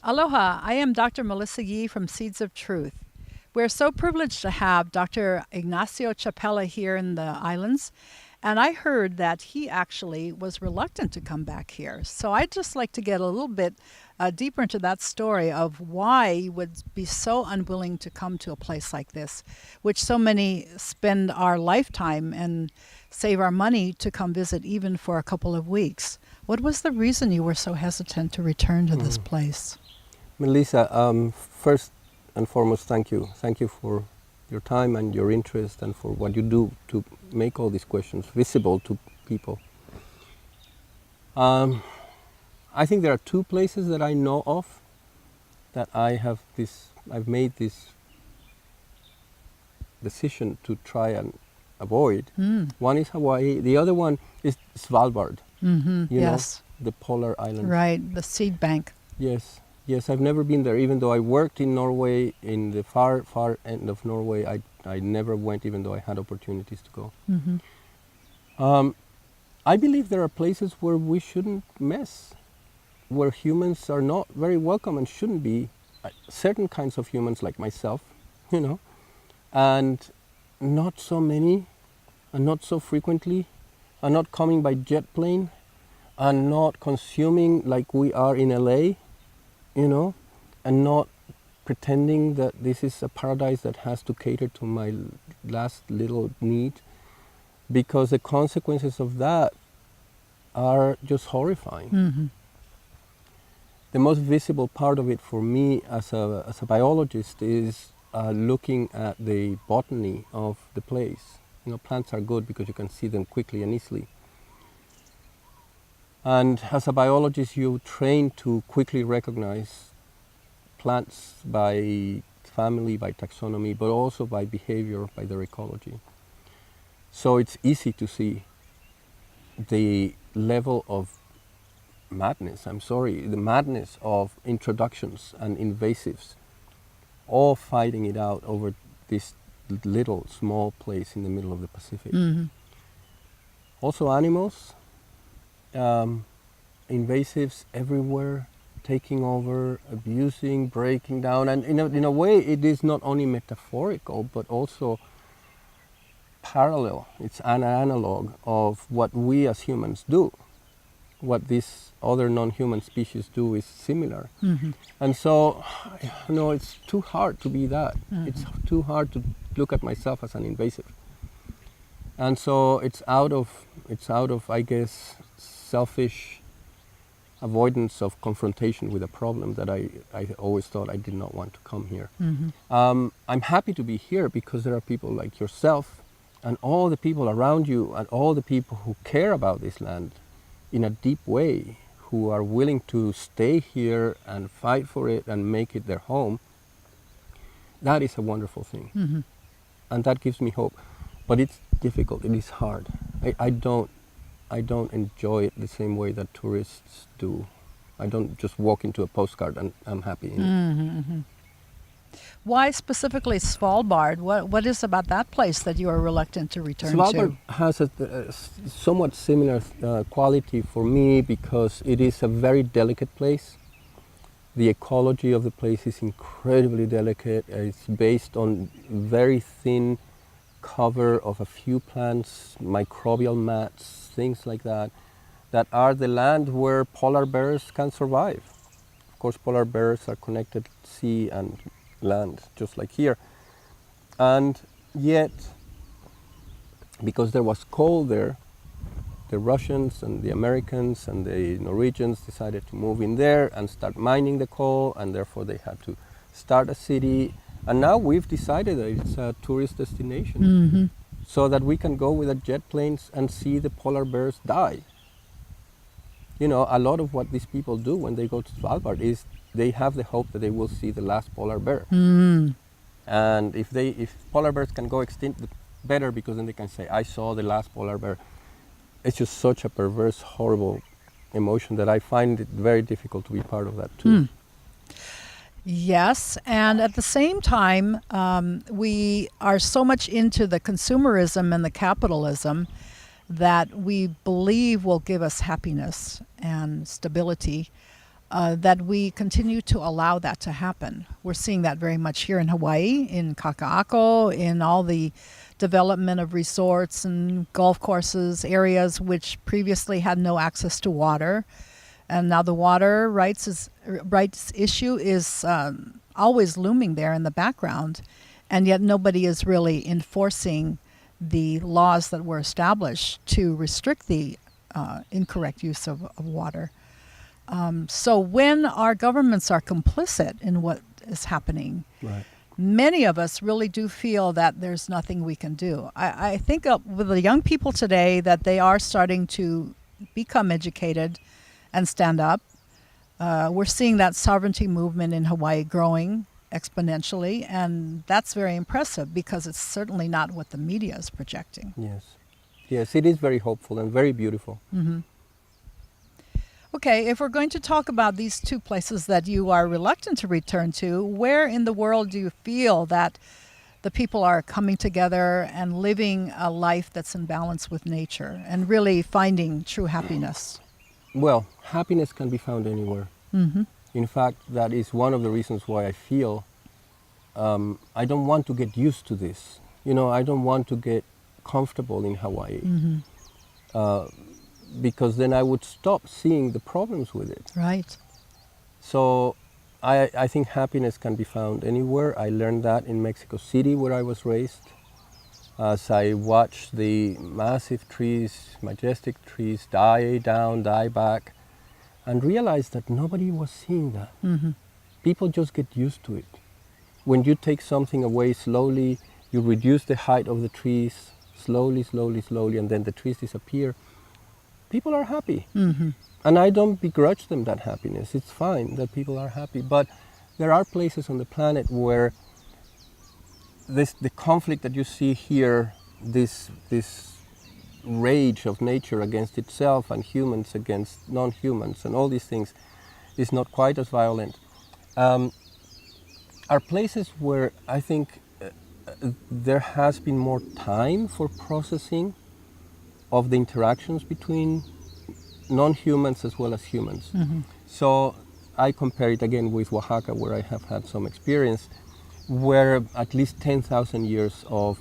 Aloha, I am Dr. Melissa Yee from Seeds of Truth. We're so privileged to have Dr. Ignacio Chapela here in the islands, and I heard that he actually was reluctant to come back here. So I'd just like to get a little bit deeper into that story of why he would be so unwilling to come to a place like this, which so many spend our lifetime and save our money to come visit even for a couple of weeks. What was the reason you were so hesitant to return to this place? Melissa, first and foremost, thank you. Thank you for your time and your interest and for what you do to make all these questions visible to people. I think there are two places that I know of that I've made this decision to try and avoid. One is Hawaii, the other one is Svalbard. You Yes. know, the polar island. Right, the seed bank. Yes, I've never been there. Even though I worked in Norway, in the far end of Norway, I never went, even though I had opportunities to go. I believe there are places where we shouldn't mess, where humans are not very welcome and shouldn't be. Certain kinds of humans like myself, you know, and not so many, and not so frequently, and not coming by jet plane, and not consuming like we are in LA, you know, and not pretending that this is a paradise that has to cater to my last little need, because the consequences of that are just horrifying. The most visible part of it for me as a biologist is looking at the botany of the place. You know, plants are good because you can see them quickly and easily. And as a biologist, you train to quickly recognize plants by family, by taxonomy, but also by behavior, by their ecology. So it's easy to see the level of madness, the madness of introductions and invasives, all fighting it out over this little, small place in the middle of the Pacific. Also animals, invasives everywhere, taking over, abusing, breaking down, and in a way it is not only metaphorical but also parallel. It's an analog of what we as humans do. What these other non-human species do is similar. And so, you know, it's too hard to be that. It's too hard to look at myself as an invasive. And so it's out of, I guess, selfish avoidance of confrontation with a problem that I always thought I did not want to come here. I'm happy to be here because there are people like yourself and all the people around you and all the people who care about this land in a deep way, who are willing to stay here and fight for it and make it their home. That is a wonderful thing. And that gives me hope. But it's difficult, it is hard. I don't enjoy it the same way that tourists do. I don't just walk into a postcard and I'm happy in it. Why specifically Svalbard? What is about that place that you are reluctant to return Svalbard to? has a somewhat similar quality for me because it is a very delicate place. The ecology of the place is incredibly delicate. It's based on very thin cover of a few plants, microbial mats, things like that, that are the land where polar bears can survive. Of course, polar bears are connected sea and land, just like here. And yet, because there was coal there, the Russians and the Americans and the Norwegians decided to move in there and start mining the coal, and therefore they had to start a city. And now we've decided that it's a tourist destination, so that we can go with the jet planes and see the polar bears die. You know, a lot of what these people do when they go to Svalbard is they have the hope that they will see the last polar bear. And if polar bears can go extinct, better, because then they can say, I saw the last polar bear. It's just such a perverse, horrible emotion that I find it very difficult to be part of that too. Yes, and at the same time, we are so much into the consumerism and the capitalism that we believe will give us happiness and stability. that we continue to allow that to happen. We're seeing that very much here in Hawaii, in Kaka'ako, in all the development of resorts and golf courses, areas which previously had no access to water. And now the water rights issue is always looming there in the background, and yet nobody is really enforcing the laws that were established to restrict the incorrect use of water. So when our governments are complicit in what is happening, Right. many of us really do feel that there's nothing we can do. I think with the young people today that they are starting to become educated and stand up. We're seeing that sovereignty movement in Hawaii growing exponentially, and that's very impressive because it's certainly not what the media is projecting. Yes. Yes, it is very hopeful and very beautiful. Mm-hmm. Okay, if we're going to talk about these two places that you are reluctant to return to, where in the world do you feel that the people are coming together and living a life that's in balance with nature and really finding true happiness? Well, happiness can be found anywhere. Mm-hmm. In fact, that is one of the reasons why I feel I don't want to get used to this. You know, I don't want to get comfortable in Hawaii. Mm-hmm. Because then I would stop seeing the problems with it. Right. So I think happiness can be found anywhere. I learned that in Mexico City, where I was raised. As I watched the massive trees, majestic trees, die down, die back, and realized that nobody was seeing that. Mm-hmm. People just get used to it. When you take something away slowly, you reduce the height of the trees, slowly, slowly, slowly, and then the trees disappear. People are happy. Mm-hmm. And I don't begrudge them that happiness. It's fine that people are happy. But there are places on the planet where the conflict that you see here, this rage of nature against itself and humans against non-humans and all these things is not quite as violent, are places where I think there has been more time for processing of the interactions between non-humans as well as humans. Mm-hmm. So I compare it again with Oaxaca, where I have had some experience, where at least 10,000 years of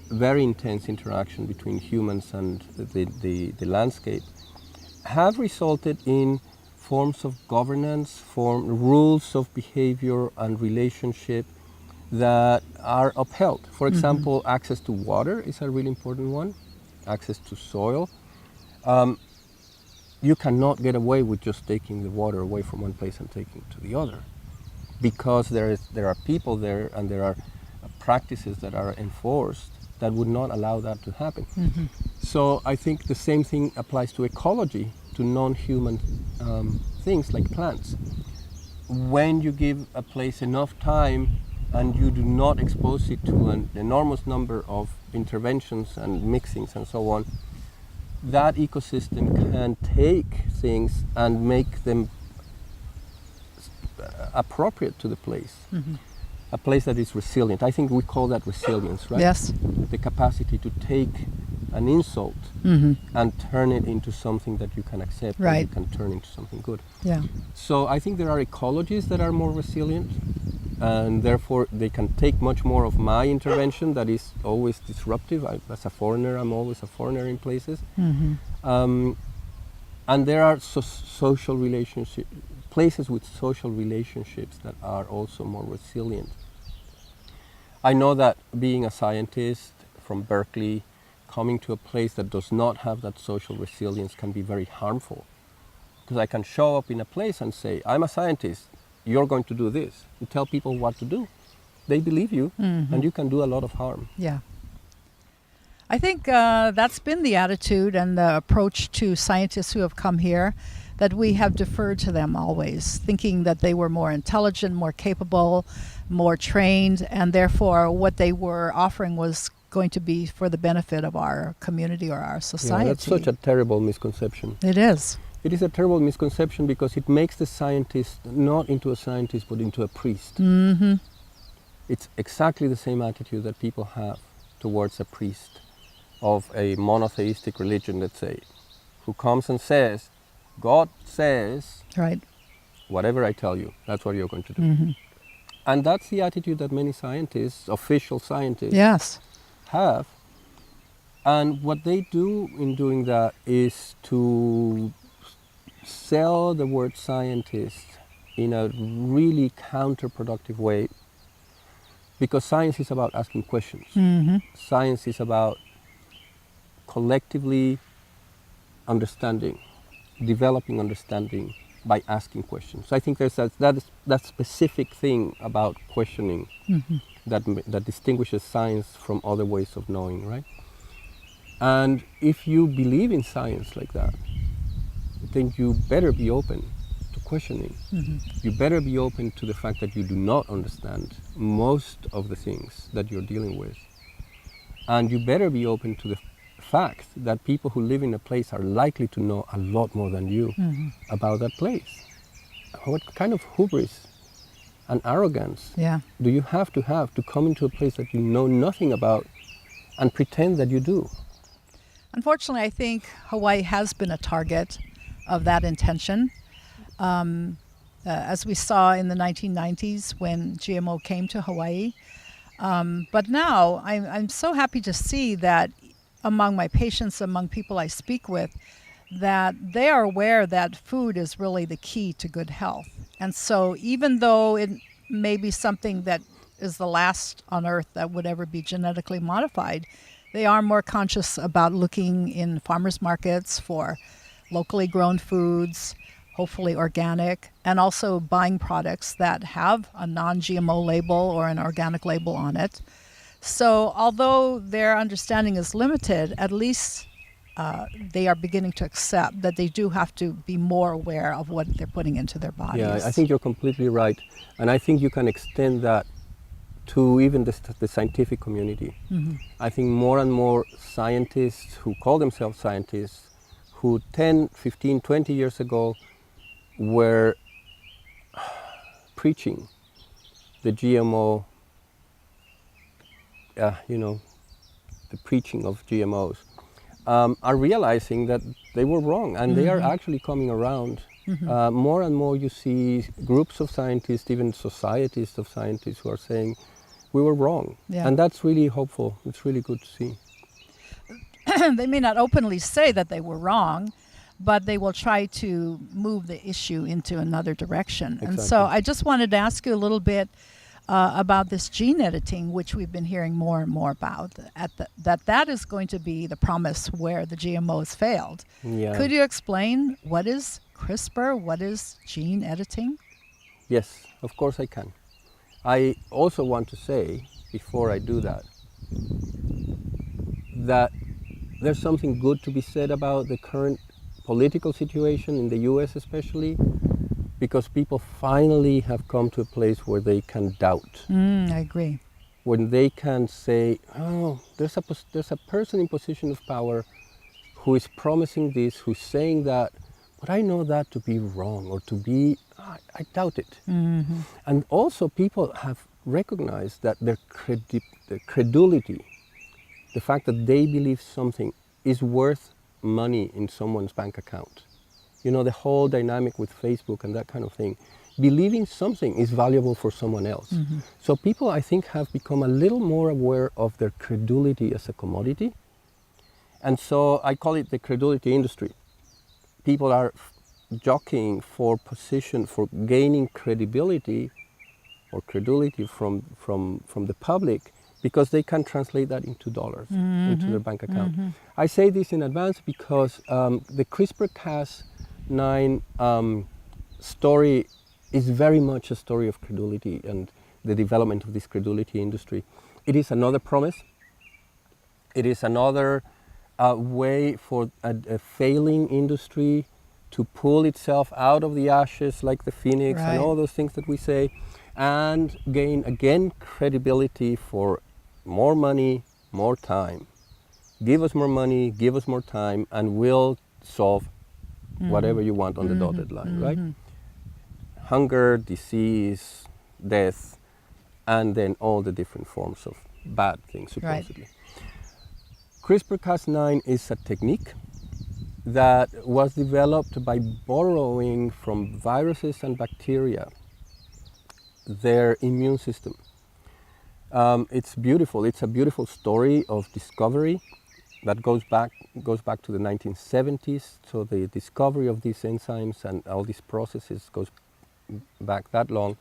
very intense interaction between humans and the landscape have resulted in forms of governance, rules of behavior and relationship that are upheld. For example, access to water is a really important one, access to soil. You cannot get away with just taking the water away from one place and taking it to the other, because there are people there and there are practices that are enforced that would not allow that to happen. Mm-hmm. So I think the same thing applies to ecology, to non-human things like plants. When you give a place enough time and you do not expose it to an enormous number of interventions and mixings and so on, that ecosystem can take things and make them appropriate to the place. Mm-hmm. A place that is resilient. I think we call that resilience, right? Yes. The capacity to take an insult Mm-hmm. and turn it into something that you can accept, Right. and you can turn into something good. Yeah. So I think there are ecologies that are more resilient, and therefore they can take much more of my intervention that is always disruptive. As a foreigner, I'm always a foreigner in places. Mm-hmm. And there are social relationships, places with social relationships that are also more resilient. I know that being a scientist from Berkeley, coming to a place that does not have that social resilience can be very harmful. Because I can show up in a place and say, I'm a scientist, you're going to do this. You tell people what to do. They believe you, and you can do a lot of harm. Yeah. I think that's been the attitude and the approach to scientists who have come here, that we have deferred to them always, thinking that they were more intelligent, more capable, more trained, and therefore what they were offering was going to be for the benefit of our community or our society. Yeah, that's such a terrible misconception. It is. It is a terrible misconception because it makes the scientist not into a scientist but into a priest. Mm-hmm. It's exactly the same attitude that people have towards a priest of a monotheistic religion, let's say, who comes and says, God says, Right. whatever I tell you, that's what you're going to do. And that's the attitude that many scientists, official scientists, Yes. have. And what they do in doing that is to sell the word scientist in a really counterproductive way, because science is about asking questions. Science is about collectively understanding, developing understanding by asking questions. I think there's that specific thing about questioning that distinguishes science from other ways of knowing, right? And if you believe in science like that, then you better be open to questioning. You better be open to the fact that you do not understand most of the things that you're dealing with. And you better be open to the fact that people who live in a place are likely to know a lot more than you about that place. What kind of hubris and arrogance do you have to come into a place that you know nothing about and pretend that you do? Unfortunately, I think Hawaii has been a target of that intention. As we saw in the 1990s when GMO came to Hawaii. But now I'm so happy to see that among my patients, among people I speak with, that they are aware that food is really the key to good health. And so even though it may be something that is the last on earth that would ever be genetically modified, they are more conscious about looking in farmers markets for locally grown foods, hopefully organic, and also buying products that have a non-GMO label or an organic label on it. So although their understanding is limited, at least they are beginning to accept that they do have to be more aware of what they're putting into their bodies. Yeah, I think you're completely right. And I think you can extend that to even the scientific community. I think more and more scientists who call themselves scientists, who 10, 15, 20 years ago were preaching the GMO, the preaching of GMOs, are realizing that they were wrong, and they are actually coming around. More and more you see groups of scientists, even societies of scientists, who are saying, we were wrong. Yeah. And that's really hopeful. It's really good to see. They may not openly say that they were wrong, but they will try to move the issue into another direction. Exactly. And so I just wanted to ask you a little bit about this gene editing, which we've been hearing more and more about, that is going to be the promise where the GMOs failed. Yeah. Could you explain what is CRISPR? What is gene editing? Yes, of course I can. I also want to say, before I do that there's something good to be said about the current political situation in the US especially, because people finally have come to a place where they can doubt. I agree. When they can say, oh, there's a person in position of power who is promising this, who's saying that, but I know that to be wrong, or to be, I doubt it. And also people have recognized that their credulity, the fact that they believe something is worth money in someone's bank account. You know, the whole dynamic with Facebook and that kind of thing. Believing something is valuable for someone else. So people, I think, have become a little more aware of their credulity as a commodity. And so I call it the credulity industry. People are jockeying for position, for gaining credibility or credulity from the public, because they can translate that into dollars, into their bank account. I say this in advance because the CRISPR-Cas9 story is very much a story of credulity and the development of this credulity industry. It is another promise. It is another way for a failing industry to pull itself out of the ashes like the phoenix, and all those things that we say, and gain again credibility for more money, more time. Give us more money, give us more time, and we'll solve whatever you want on the dotted line, right? Hunger, disease, death, and then all the different forms of bad things, supposedly. CRISPR-Cas9 is a technique that was developed by borrowing from viruses and bacteria their immune system. It's beautiful. It's a beautiful story of discovery that goes back to the 1970s. So the discovery of these enzymes and all these processes goes back that long.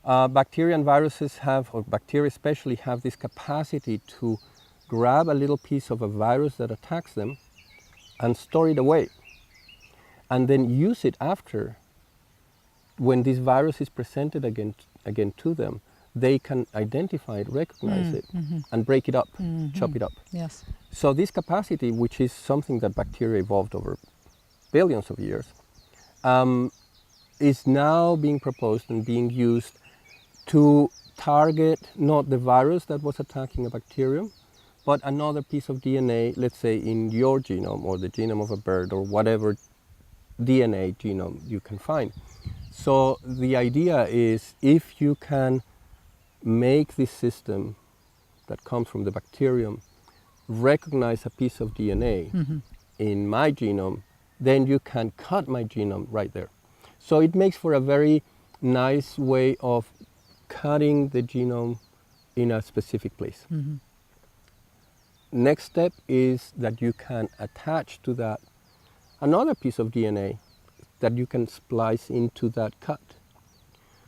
Bacteria and viruses have, or bacteria especially, have this capacity to grab a little piece of a virus that attacks them and store it away, and then use it after. When this virus is presented again to them, they can identify it, recognize it, and break it up, chop it up. Yes. So this capacity, which is something that bacteria evolved over billions of years, is now being proposed and being used to target not the virus that was attacking a bacterium, but another piece of DNA, let's say in your genome or the genome of a bird or whatever DNA genome you can find. So the idea is, if you can make this system that comes from the bacterium recognize a piece of DNA in my genome, then you can cut my genome right there. So it makes for a very nice way of cutting the genome in a specific place. Next step is that you can attach to that another piece of DNA that you can splice into that cut.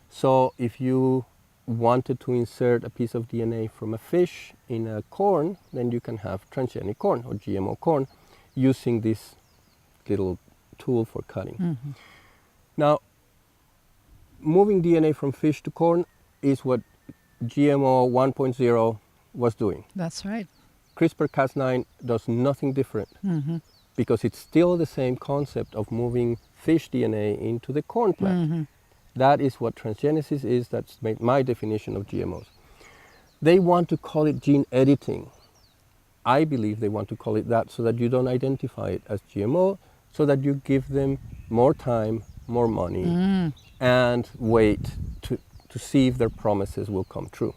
So if you wanted to insert a piece of DNA from a fish in a corn, then you can have transgenic corn or GMO corn using this little tool for cutting. Now, moving DNA from fish to corn is what GMO 1.0 was doing. That's right. CRISPR-Cas9 does nothing different because it's still the same concept of moving fish DNA into the corn plant. That is what transgenesis is. That's my definition of GMOs. They want to call it gene editing. I believe they want to call it that so that you don't identify it as GMO, so that you give them more time, more money, and wait to see if their promises will come true.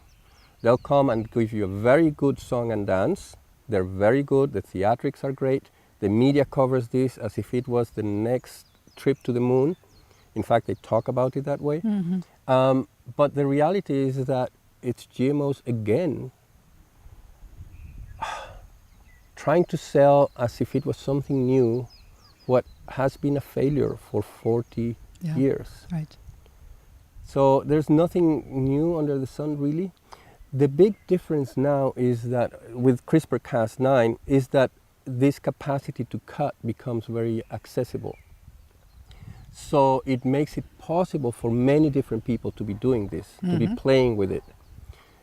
They'll come and give you a very good song and dance. They're very good. The theatrics are great. The media covers this as if it was the next trip to the moon. In fact, they talk about it that way. But the reality is that it's GMOs again, trying to sell as if it was something new what has been a failure for 40 years. Right. So there's nothing new under the sun, really. The big difference now is that with CRISPR-Cas9 is that this capacity to cut becomes very accessible. So it makes it possible for many different people to be doing this, to be playing with it.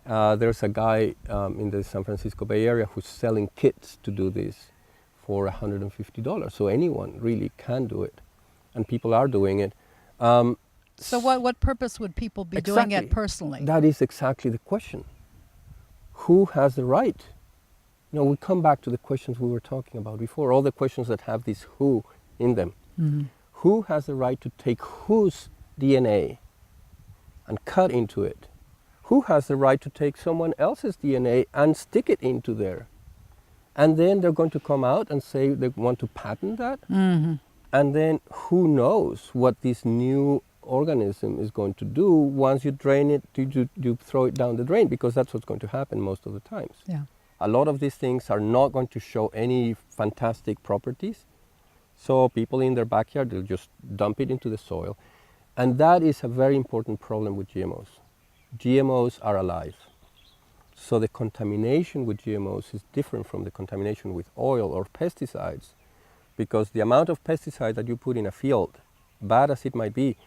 There's a guy in the San Francisco Bay Area who's selling kits to do this for $150. So anyone really can do it, and people are doing it. So what purpose would people be doing it personally? That is exactly the question. Who has the right? You know, we come back to the questions we were talking about before, all the questions that have this who in them. Who has the right to take whose DNA and cut into it? Who has the right to take someone else's DNA and stick it into there? And then they're going to come out and say they want to patent that? And then who knows what this new organism is going to do once you drain it, you throw it down the drain, because that's what's going to happen most of the times. A lot of these things are not going to show any fantastic properties. So people in their backyard, they'll just dump it into the soil. And that is a very important problem with GMOs. GMOs are alive. So the contamination with GMOs is different from the contamination with oil or pesticides, because the amount of pesticide that you put in a field, bad as it might be,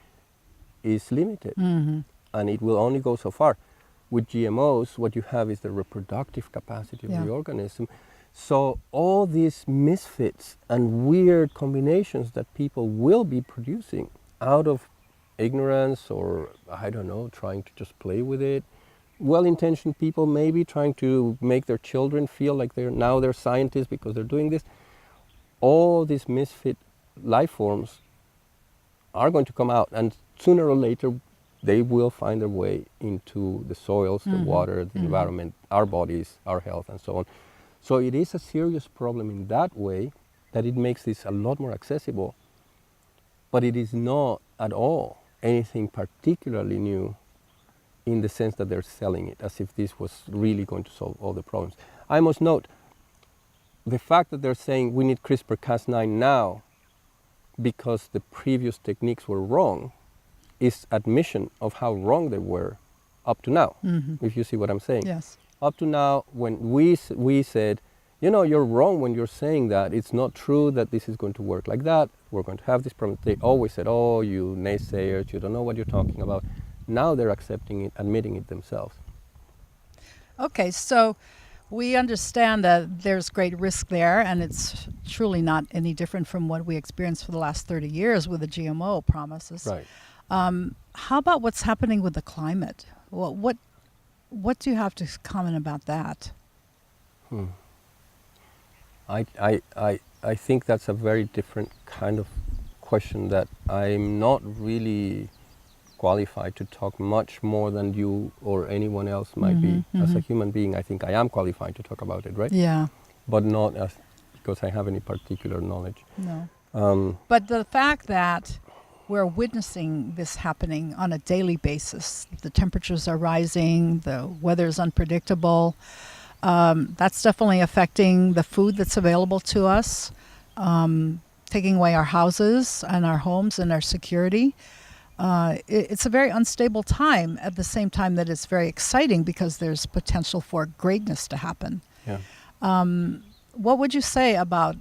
is limited. And it will only go so far. With GMOs, what you have is the reproductive capacity of the organism. So all these misfits and weird combinations that people will be producing out of ignorance or, I don't know, trying to just play with it. Well-intentioned people maybe trying to make their children feel like they're scientists because they're doing this. All these misfit life forms are going to come out, and sooner or later they will find their way into the soils, the water, the environment, our bodies, our health, and so on. So it is a serious problem in that way, that it makes this a lot more accessible, but it is not at all anything particularly new in the sense that they're selling it as if this was really going to solve all the problems. I must note, the fact that they're saying we need CRISPR-Cas9 now because the previous techniques were wrong is admission of how wrong they were up to now, if you see what I'm saying. Yes. Up to now, when we said, you know, you're wrong when you're saying that. It's not true that this is going to work like that. We're going to have this problem. They always said, oh, you naysayers, you don't know what you're talking about. Now they're accepting it, admitting it themselves. Okay, so we understand that there's great risk there, and it's truly not any different from what we experienced for the last 30 years with the GMO promises. Right. How about what's happening with the climate? Well, what do you have to comment about that? I think that's a very different kind of question that I'm not really qualified to talk much more than you or anyone else might be. As a human being, I think I am qualified to talk about it, right? Yeah. But not as because I have any particular knowledge. No. But the fact that we're witnessing this happening on a daily basis, the temperatures are rising, the weather is unpredictable, that's definitely affecting the food that's available to us, taking away our houses and our homes and our security. It's a very unstable time at the same time that it's very exciting because there's potential for greatness to happen. Yeah. What would you say about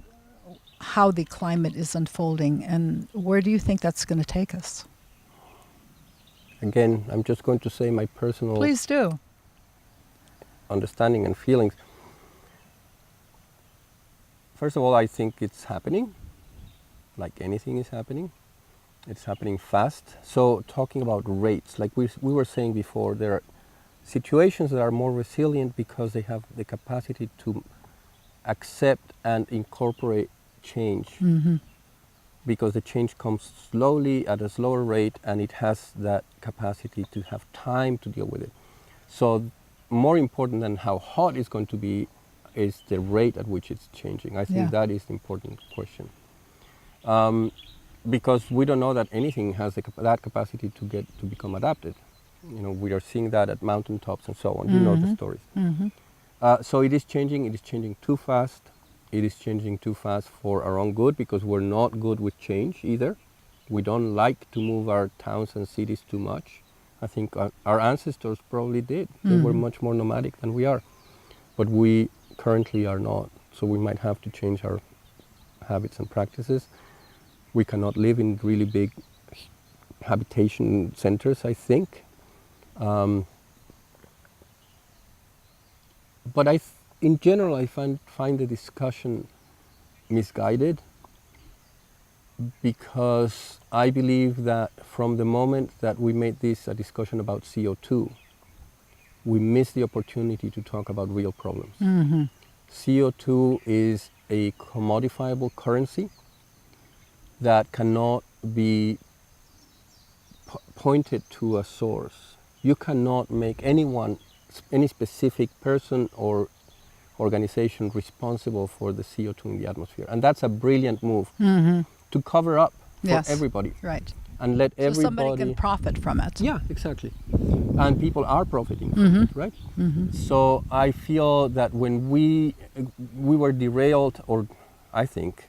how the climate is unfolding, and where do you think that's going to take us? Again, I'm just going to say my personal Please do. understanding and feelings. First of all, I think it's happening, like anything is happening. It's happening fast. So talking about rates, like we were saying before, there are situations that are more resilient because they have the capacity to accept and incorporate change, because the change comes slowly at a slower rate and it has that capacity to have time to deal with it. So more important than how hot it's going to be is the rate at which it's changing. I think that is the important question. Because we don't know that anything has that capacity to become adapted. You know, we are seeing that at mountaintops and so on. You know the stories. So it is changing too fast. It is changing too fast for our own good because we're not good with change either. We don't like to move our towns and cities too much. I think our ancestors probably did. They were much more nomadic than we are. But we currently are not. So we might have to change our habits and practices. We cannot live in really big habitation centers, I think. But in general, I find the discussion misguided because I believe that from the moment that we made this a discussion about CO2, we missed the opportunity to talk about real problems. CO2 is a commodifiable currency that cannot be pointed to a source. You cannot make any specific person or organization responsible for the CO2 in the atmosphere. And that's a brilliant move to cover up for everybody. Right. And let everybody... So somebody can profit from it. Yeah, exactly. And people are profiting from it, right? So I feel that when we were derailed, or I think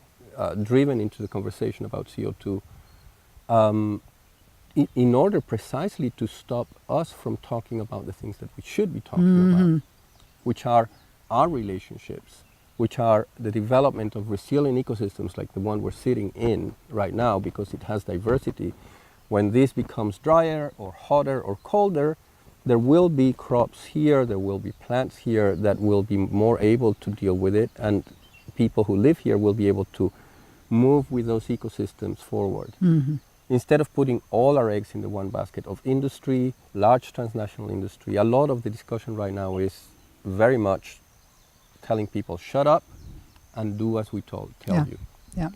driven into the conversation about CO2, in order precisely to stop us from talking about the things that we should be talking about, which are our relationships, which are the development of resilient ecosystems like the one we're sitting in right now because it has diversity. When this becomes drier or hotter or colder, there will be crops here, there will be plants here that will be more able to deal with it, and people who live here will be able to move with those ecosystems forward. Instead of putting all our eggs in the one basket of industry, large transnational industry, a lot of the discussion right now is very much telling people, shut up and do as we tell you. Yeah.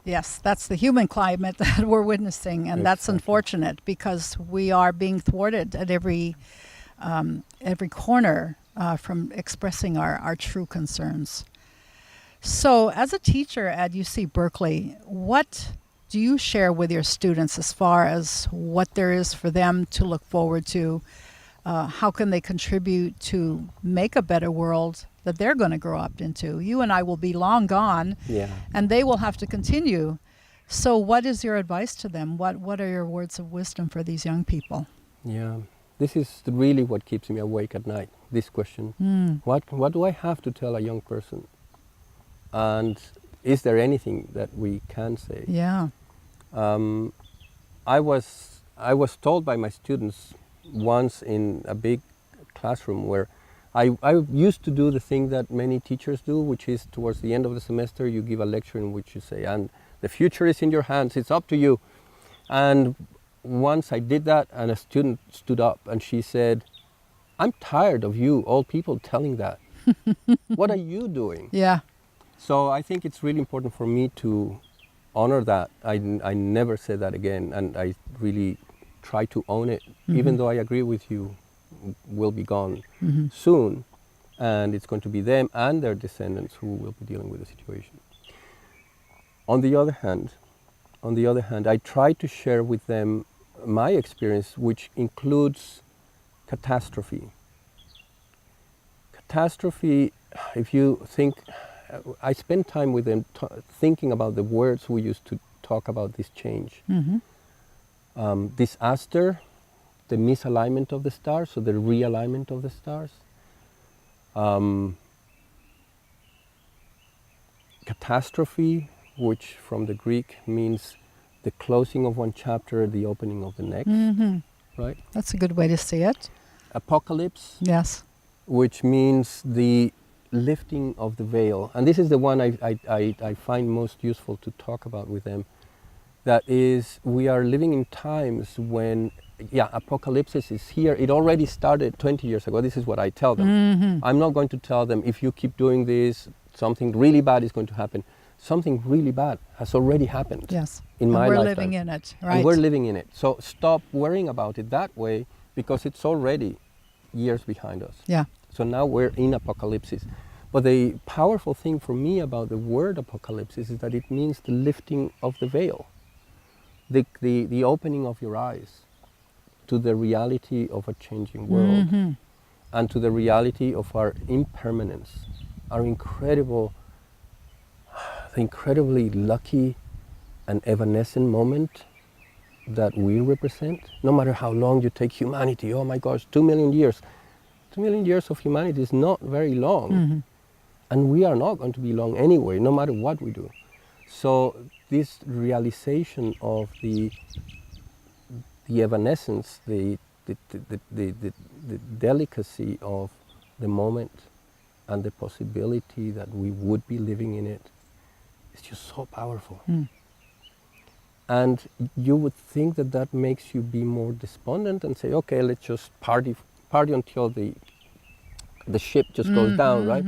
Yes, that's the human climate that we're witnessing, and that's unfortunate because we are being thwarted at every corner from expressing our true concerns. So, as a teacher at UC Berkeley, what do you share with your students as far as what there is for them to look forward to? How can they contribute to make a better world that they're going to grow up into? You and I will be long gone, Yeah. and they will have to continue. So, what is your advice to them? What are your words of wisdom for these young people? Yeah. This is really what keeps me awake at night, this question. Mm. What do I have to tell a young person? And is there anything that we can say? Yeah. I was told by my students once in a big classroom where I used to do the thing that many teachers do, which is towards the end of the semester you give a lecture in which you say, and the future is in your hands, it's up to you. And once I did that, and a student stood up and she said, I'm tired of you old people telling that. What are you doing? Yeah. So I think it's really important for me to honor that. I never say that again, and I really try to own it, even though I agree with you, will be gone soon, and it's going to be them and their descendants who will be dealing with the situation. On the other hand, I try to share with them my experience, which includes catastrophe. Catastrophe, if you think, I spend time with them thinking about the words we use to talk about this change. Disaster, the misalignment of the stars, so the realignment of the stars. Catastrophe, which from the Greek means the closing of one chapter, the opening of the next, right? That's a good way to see it. Apocalypse, Yes. which means the lifting of the veil. And this is the one I find most useful to talk about with them. That is, we are living in times when, apocalypse is here. It already started 20 years ago. This is what I tell them. I'm not going to tell them, if you keep doing this, something really bad is going to happen. Something really bad has already happened. Yes. In my we're lifetime. living in it, right? And we're living in it. So stop worrying about it that way, because it's already years behind us. Yeah. So now we're in apocalypse. But the powerful thing for me about the word apocalypse is that it means the lifting of the veil, the opening of your eyes to the reality of a changing world, and to the reality of our impermanence, our incredibly lucky and evanescent moment that we represent. No matter how long you take humanity, oh my gosh, 2 million years. 2 million years of humanity is not very long. And we are not going to be long anyway, no matter what we do. So this realization of the evanescence, the delicacy of the moment and the possibility that we would be living in it is just so powerful. And you would think that that makes you be more despondent and say, okay, let's just party until the ship just goes down, right?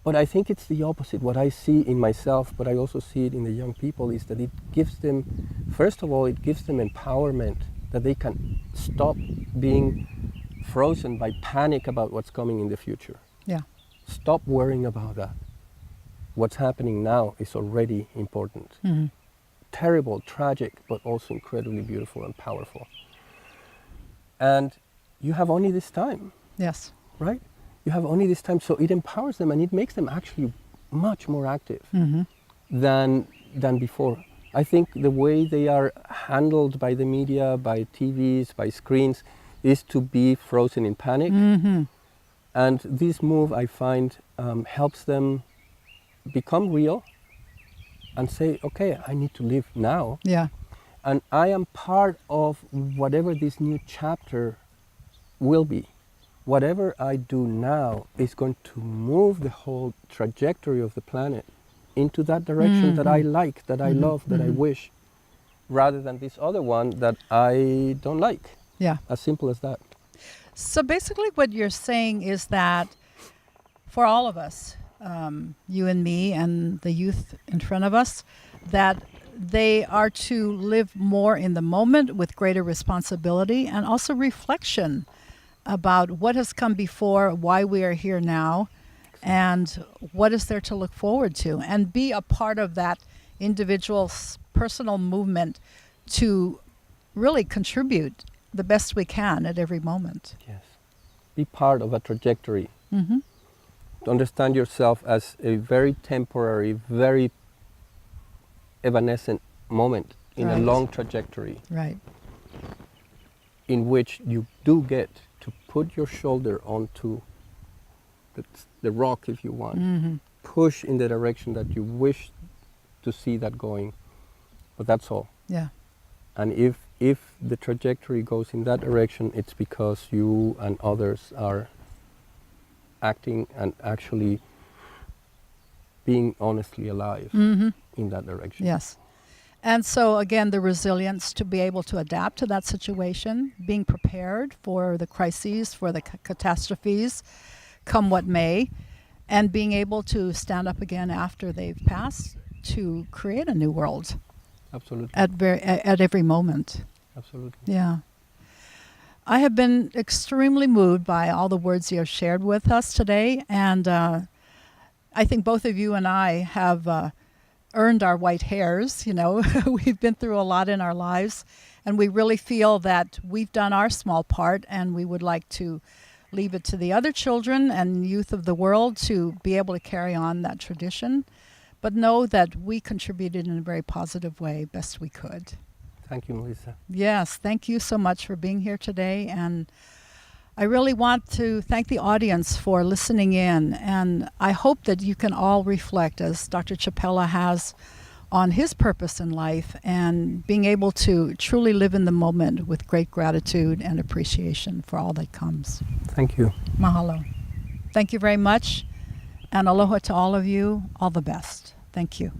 But I think it's the opposite. What I see in myself, but I also see it in the young people, is that it gives them, first of all, it gives them empowerment, that they can stop being frozen by panic about what's coming in the future. Yeah. Stop worrying about that. What's happening now is already important. Terrible, tragic, but also incredibly beautiful and powerful. And you have only this time. Yes. Right? You have only this time, so it empowers them and it makes them actually much more active than before. I think the way they are handled by the media, by TVs, by screens, is to be frozen in panic. And this move, I find, helps them become real and say, okay, I need to live now. Yeah. And I am part of whatever this new chapter will be. Whatever I do now is going to move the whole trajectory of the planet into that direction that I like, that I love, that I wish, rather than this other one that I don't like. Yeah. As simple as that. So basically what you're saying is that for all of us, you and me and the youth in front of us, that they are to live more in the moment with greater responsibility and also reflection about what has come before, why we are here now, and what is there to look forward to, and be a part of that individual's personal movement to really contribute the best we can at every moment. Yes. Be part of a trajectory. Mm-hmm. To understand yourself as a very temporary, very evanescent moment in a Right. long trajectory Right. in which you do get to put your shoulder onto the rock, if you want. Mm-hmm. Push in the direction that you wish to see that going. But that's all. Yeah. And if the trajectory goes in that direction, it's because you and others are acting and actually being honestly alive Mm-hmm. in that direction. Yes. And so, again, the resilience to be able to adapt to that situation, being prepared for the crises, for the catastrophes, come what may, and being able to stand up again after they've passed to create a new world Absolutely. at every moment. Absolutely. Yeah. I have been extremely moved by all the words you have shared with us today, and I think both of you and I have earned our white hairs. You know, we've been through a lot in our lives, and we really feel that we've done our small part, and we would like to leave it to the other children and youth of the world to be able to carry on that tradition, but know that we contributed in a very positive way, best we could. Thank you, Melissa. Yes, thank you so much for being here today, and I really want to thank the audience for listening in, and I hope that you can all reflect, as Dr. Chapela has, on his purpose in life and being able to truly live in the moment with great gratitude and appreciation for all that comes. Thank you. Mahalo. Thank you very much, and aloha to all of you. All the best. Thank you.